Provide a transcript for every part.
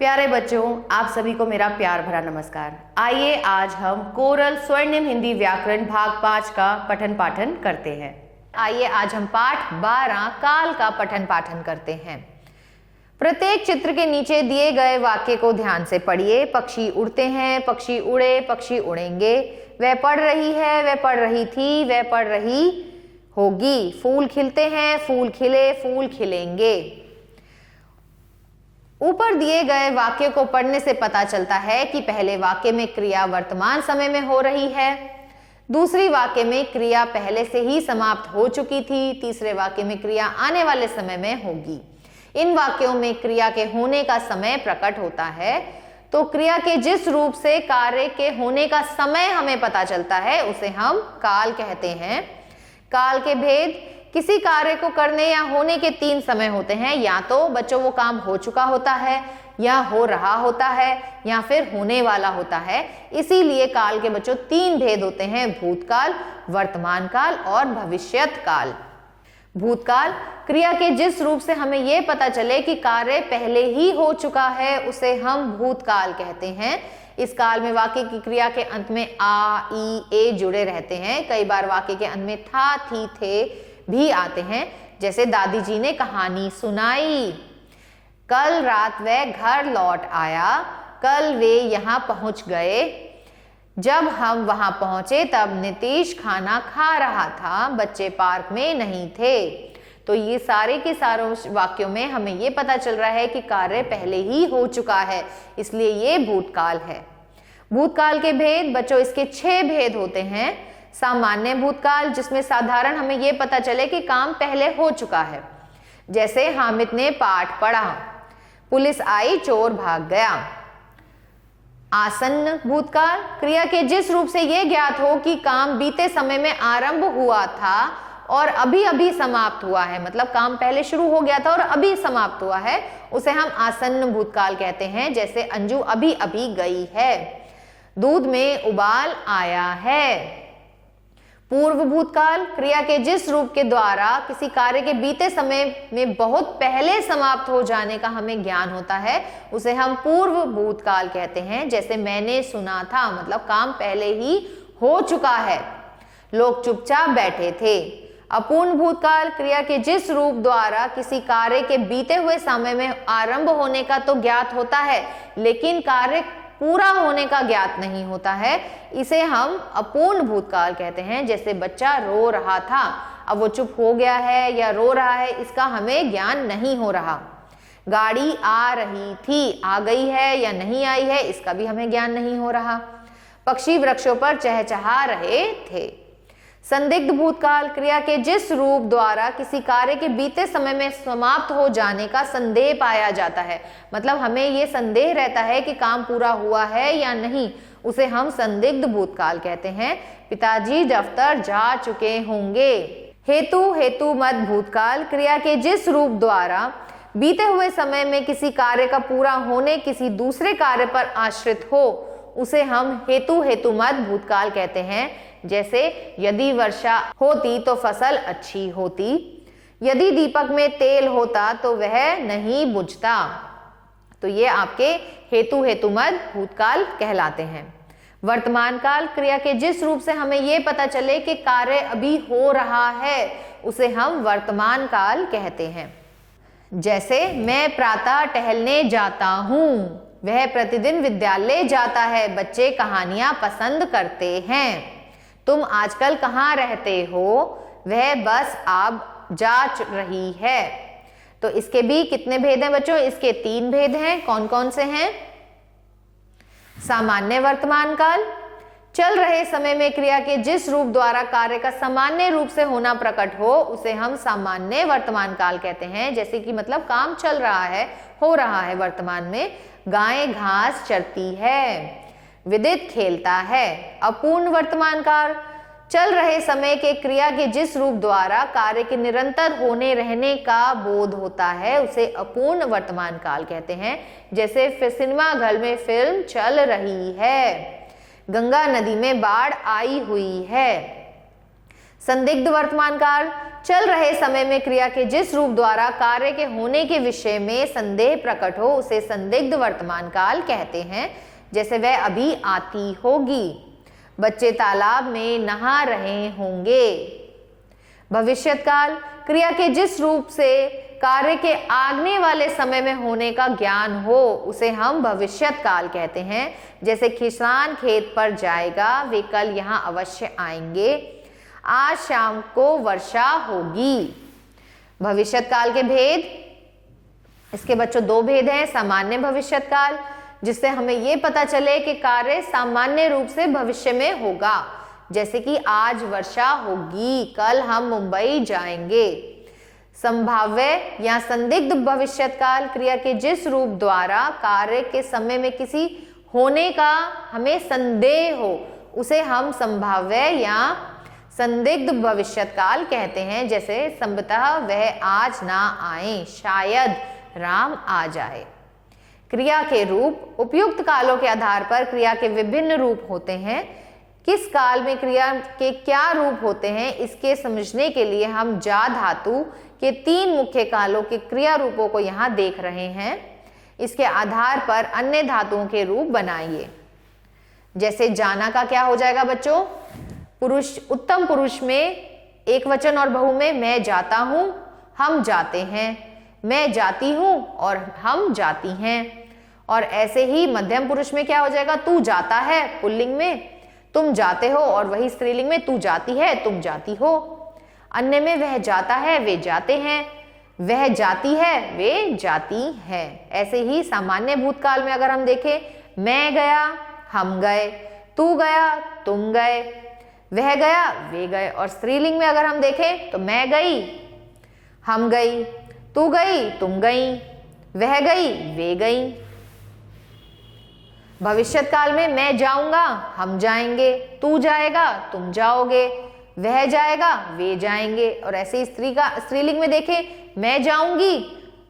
प्यारे बच्चों, आप सभी को मेरा प्यार भरा नमस्कार। आइए आज हम कोरल स्वर्णिम हिंदी व्याकरण भाग 5 का पठन पाठन करते हैं। आइए आज हम पाठ 12 काल का पठन पाठन करते हैं। प्रत्येक चित्र के नीचे दिए गए वाक्य को ध्यान से पढ़िए। पक्षी उड़ते हैं, पक्षी उड़े, पक्षी उड़ेंगे। वह पढ़ रही है, वह पढ़ रही थी, वह पढ़ रही होगी। फूल खिलते हैं, फूल खिले, फूल खिलेंगे। ऊपर दिए गए वाक्य को पढ़ने से पता चलता है कि पहले वाक्य में क्रिया वर्तमान समय में हो रही है, दूसरी वाक्य में क्रिया पहले से ही समाप्त हो चुकी थी, तीसरे वाक्य में क्रिया आने वाले समय में होगी। इन वाक्यों में क्रिया के होने का समय प्रकट होता है, तो क्रिया के जिस रूप से कार्य के होने का समय हमें पता चलता है उसे हम काल कहते हैं। काल के भेद: किसी कार्य को करने या होने के 3 समय होते हैं। या तो बच्चों वो काम हो चुका होता है, या हो रहा होता है, या फिर होने वाला होता है। इसीलिए काल के बच्चों 3 भेद होते हैं: भूतकाल, वर्तमान काल और भविष्यत काल। भूतकाल: क्रिया के जिस रूप से हमें यह पता चले कि कार्य पहले ही हो चुका है उसे हम भूतकाल कहते हैं। इस काल में वाक्य की क्रिया के अंत में आ, ई, ए जुड़े रहते हैं। कई बार वाक्य के अंत में था, थी, थे भी आते हैं। जैसे दादी जी ने कहानी सुनाई, कल रात वह घर लौट आया, कल वे यहाँ पहुंच गए, जब हम वहां पहुंचे तब नीतीश खाना खा रहा था, बच्चे पार्क में नहीं थे। तो ये सारे के सारों वाक्यों में हमें ये पता चल रहा है कि कार्य पहले ही हो चुका है, इसलिए ये भूतकाल है। भूतकाल के भेद: बच्चों इसके 6 भेद होते हैं। सामान्य भूतकाल, जिसमें साधारण हमें यह पता चले कि काम पहले हो चुका है, जैसे हामिद ने पाठ पढ़ा, पुलिस आई, चोर भाग गया। आसन्न भूतकाल: क्रिया के जिस रूप से यह ज्ञात हो कि काम बीते समय में आरंभ हुआ था और अभी अभी समाप्त हुआ है, मतलब काम पहले शुरू हो गया था और अभी समाप्त हुआ है, उसे हम आसन्न भूतकाल कहते हैं। जैसे अंजू अभी अभी गई है, दूध में उबाल आया है। पूर्व भूतकाल: क्रिया के जिस रूप के द्वारा किसी कार्य के बीते समय में बहुत पहले समाप्त हो जाने का हमें ज्ञान होता है उसे हम पूर्व भूतकाल कहते हैं। जैसे मैंने सुना था, मतलब काम पहले ही हो चुका है। लोग चुपचाप बैठे थे। अपूर्ण भूतकाल: क्रिया के जिस रूप द्वारा किसी कार्य के बीते हुए समय में आरंभ होने का तो ज्ञात होता है, लेकिन कार्य पूरा होने का ज्ञात नहीं होता है, इसे हम अपूर्ण भूतकाल कहते हैं। जैसे बच्चा रो रहा था, अब वो चुप हो गया है या रो रहा है, इसका हमें ज्ञान नहीं हो रहा। गाड़ी आ रही थी, आ गई है या नहीं आई है, इसका भी हमें ज्ञान नहीं हो रहा। पक्षी वृक्षों पर चहचहा रहे थे। संदिग्ध भूतकाल: क्रिया के जिस रूप द्वारा किसी कार्य के बीते समय में समाप्त हो जाने का संदेह पाया जाता है, मतलब हमें ये संदेह रहता है कि काम पूरा हुआ है या नहीं, उसे हम संदिग्ध भूतकाल कहते हैं। पिताजी दफ्तर जा चुके होंगे। हेतुमत भूतकाल: क्रिया के जिस रूप द्वारा बीते हुए समय में किसी कार्य का पूरा होने किसी दूसरे कार्य पर आश्रित हो उसे हम हेतुमत भूतकाल कहते हैं। जैसे यदि वर्षा होती तो फसल अच्छी होती, यदि दीपक में तेल होता तो वह नहीं बुझता। तो ये आपके हेतुमत भूतकाल कहलाते हैं। वर्तमान काल: क्रिया के जिस रूप से हमें यह पता चले कि कार्य अभी हो रहा है उसे हम वर्तमान काल कहते हैं। जैसे मैं प्रातः टहलने जाता हूँ, वह प्रतिदिन विद्यालय जाता है, बच्चे कहानियां पसंद करते हैं। तुम आजकल कहाँ रहते हो, वह बस अब जा रही है। तो इसके भी कितने भेद हैं बच्चों? इसके 3 भेद हैं। कौन कौन से हैं? सामान्य वर्तमान काल: चल रहे समय में क्रिया के जिस रूप द्वारा कार्य का सामान्य रूप से होना प्रकट हो उसे हम सामान्य वर्तमान काल कहते हैं। जैसे कि मतलब काम चल रहा है, हो रहा है वर्तमान में। गाय घास चरती है, विदित खेलता है। अपूर्ण वर्तमान काल: चल रहे समय के क्रिया के जिस रूप द्वारा कार्य के निरंतर होने रहने का बोध होता है उसे अपूर्ण वर्तमान काल कहते हैं। जैसे सिनेमा घर में फिल्म चल रही है, गंगा नदी में बाढ़ आई हुई है। संदिग्ध वर्तमान काल, चल रहे समय में क्रिया के जिस रूप द्वारा कार्य के होने के विषय में संदेह प्रकट हो उसे संदिग्ध वर्तमान काल कहते हैं। जैसे वह अभी आती होगी, बच्चे तालाब में नहा रहे होंगे। भविष्यत काल, क्रिया के जिस रूप से कार्य के आगने वाले समय में होने का ज्ञान हो उसे हम भविष्यत काल कहते हैं। जैसे किसान खेत पर जाएगा, वे कल यहाँ अवश्य आएंगे, आज शाम को वर्षा होगी। भविष्यत काल के भेद, इसके बच्चों दो भेद हैं। सामान्य भविष्यत काल, जिससे हमें ये पता चले कि कार्य सामान्य रूप से भविष्य में होगा, जैसे कि आज वर्षा होगी, कल हम मुंबई जाएंगे। संभाव्य या संदिग्ध भविष्यत काल, क्रिया के जिस रूप द्वारा कार्य के समय में किसी होने का हमें संदेह हो उसे हम संभाव्य या संदिग्ध भविष्यत काल कहते हैं। जैसे संभवतः वह आज ना आए, शायद राम आ जाए। क्रिया के रूप, उपयुक्त कालों के आधार पर क्रिया के विभिन्न रूप होते हैं। किस काल में क्रिया के क्या रूप होते हैं इसके समझने के लिए हम जा धातु के 3 मुख्य कालों के क्रिया रूपों को यहाँ देख रहे हैं। इसके आधार पर अन्य धातुओं के रूप बनाइए। जैसे जाना का क्या हो जाएगा बच्चों? पुरुष, उत्तम पुरुष में एक वचन और बहु में मैं जाता हूं, हम जाते हैं, मैं जाती हूं और हम जाती हैं। और ऐसे ही मध्यम पुरुष में क्या हो जाएगा? तू जाता है पुल्लिंग में, तुम जाते हो, और वही स्त्रीलिंग में तू जाती है, तुम जाती हो। अन्य में वह जाता है, वे जाते हैं, वह जाती है, वे जाती हैं। ऐसे ही सामान्य भूतकाल में अगर हम देखें, मैं गया, हम गए, तू गया, तुम गए, वह गया, वे गए। और स्त्रीलिंग में अगर हम देखें तो मैं गई, हम गई, तू गई, तुम गई, वह गई, वे गई। भविष्यत काल में मैं जाऊंगा, हम जाएंगे, तू जाएगा, तुम जाओगे, वह जाएगा, वे जाएंगे। और ऐसे ही स्त्रीलिंग में देखें, मैं जाऊंगी,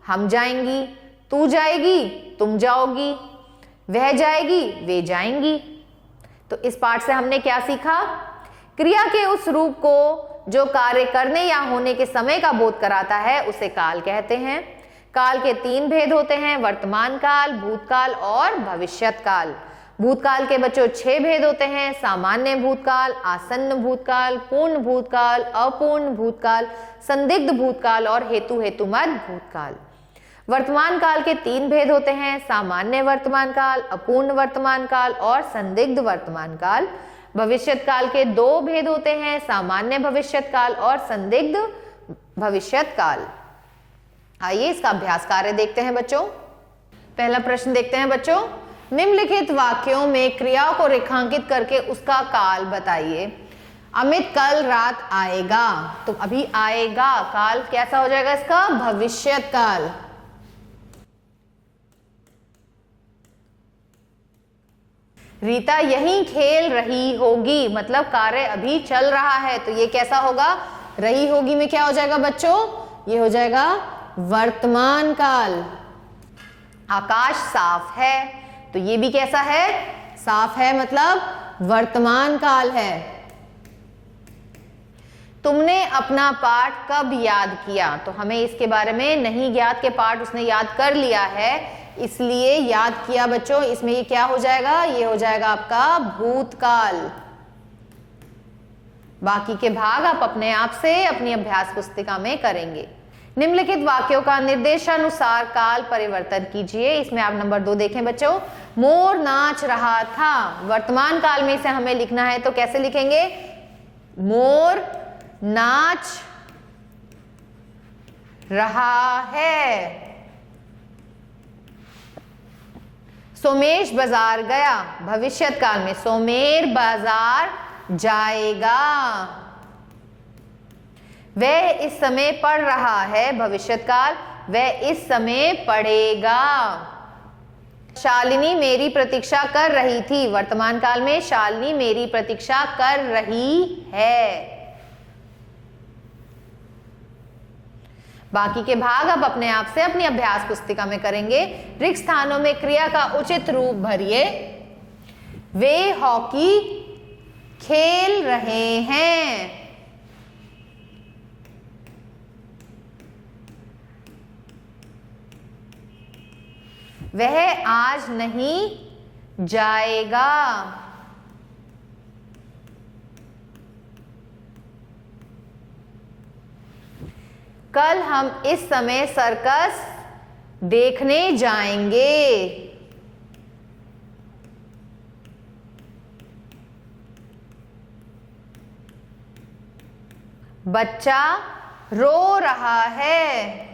हम जाएंगी, तू जाएगी, तुम जाओगी, वह जाएगी, वे जाएंगी। तो इस पाठ से हमने क्या सीखा? क्रिया के उस रूप को जो कार्य करने या होने के समय का बोध कराता है उसे काल कहते हैं। काल के 3 भेद होते हैं, वर्तमान काल, भूतकाल और भविष्यत काल। भूतकाल के बच्चों 6 भेद होते हैं, सामान्य भूतकाल, आसन्न भूतकाल, पूर्ण भूतकाल, अपूर्ण भूतकाल, संदिग्ध भूतकाल और हेतुमत भूतकाल। वर्तमान काल के 3 भेद होते हैं, सामान्य वर्तमान काल, अपूर्ण वर्तमान काल और संदिग्ध वर्तमान काल। भविष्यत काल के 2 भेद होते हैं, सामान्य भविष्यत काल और संदिग्ध भविष्यत काल। आइए इसका अभ्यास कार्य देखते हैं बच्चों। पहला प्रश्न देखते हैं बच्चों, निम्नलिखित वाक्यों में क्रियाओं को रेखांकित करके उसका काल बताइए। अमित कल रात आएगा, तो अभी आएगा, काल कैसा हो जाएगा इसका? भविष्यत काल। रीता यहीं खेल रही होगी, मतलब कार्य अभी चल रहा है, तो ये कैसा होगा? रही होगी में क्या हो जाएगा बच्चों? ये हो जाएगा वर्तमान काल। आकाश साफ है, तो ये भी कैसा है? साफ है, मतलब वर्तमान काल है। तुमने अपना पाठ कब याद किया? तो हमें इसके बारे में नहीं ज्ञात के पाठ उसने याद कर लिया है, इसलिए याद किया बच्चों। इसमें ये क्या हो जाएगा? ये हो जाएगा आपका भूतकाल। बाकी के भाग आप अपने आप से अपनी अभ्यास पुस्तिका में करेंगे। निम्नलिखित वाक्यों का निर्देशानुसार काल परिवर्तन कीजिए। इसमें आप नंबर 2 देखें बच्चों, मोर नाच रहा था। वर्तमान काल में इसे हमें लिखना है, तो कैसे लिखेंगे? मोर नाच रहा है। सोमेश बाजार गया। भविष्यत काल में सोमेर बाजार जाएगा। वह इस समय पढ़ रहा है। भविष्यत काल, वह इस समय पढ़ेगा। शालिनी मेरी प्रतीक्षा कर रही थी। वर्तमान काल में शालिनी मेरी प्रतीक्षा कर रही है। बाकी के भाग आप अपने आप से अपनी अभ्यास पुस्तिका में करेंगे। रिक्त स्थानों में क्रिया का उचित रूप भरिए। वे हॉकी खेल रहे हैं। वह आज नहीं जाएगा। कल हम इस समय सर्कस देखने जाएंगे। बच्चा रो रहा है।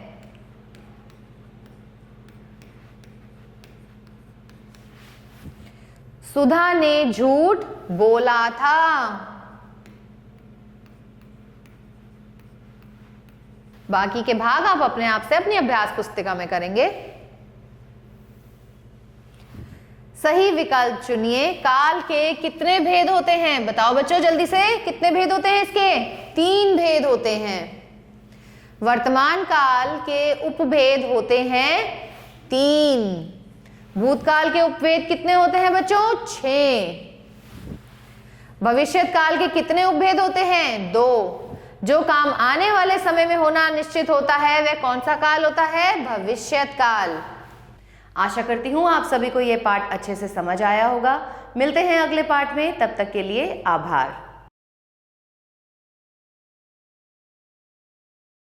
सुधा ने झूठ बोला था। बाकी के भाग आप अपने आप से अपनी अभ्यास पुस्तिका में करेंगे। सही विकल्प चुनिए। काल के कितने भेद होते हैं? बताओ बच्चों जल्दी से, कितने भेद होते हैं इसके? 3 भेद होते हैं। वर्तमान काल के उपभेद होते हैं 3। भूतकाल के उपभेद कितने होते हैं बच्चों? 6। भविष्यत काल के कितने उपभेद होते हैं? 2। जो काम आने वाले समय में होना निश्चित होता है वह कौन सा काल होता है? भविष्यत काल। आशा करती हूं आप सभी को यह पाठ अच्छे से समझ आया होगा। मिलते हैं अगले पाठ में, तब तक के लिए आभार।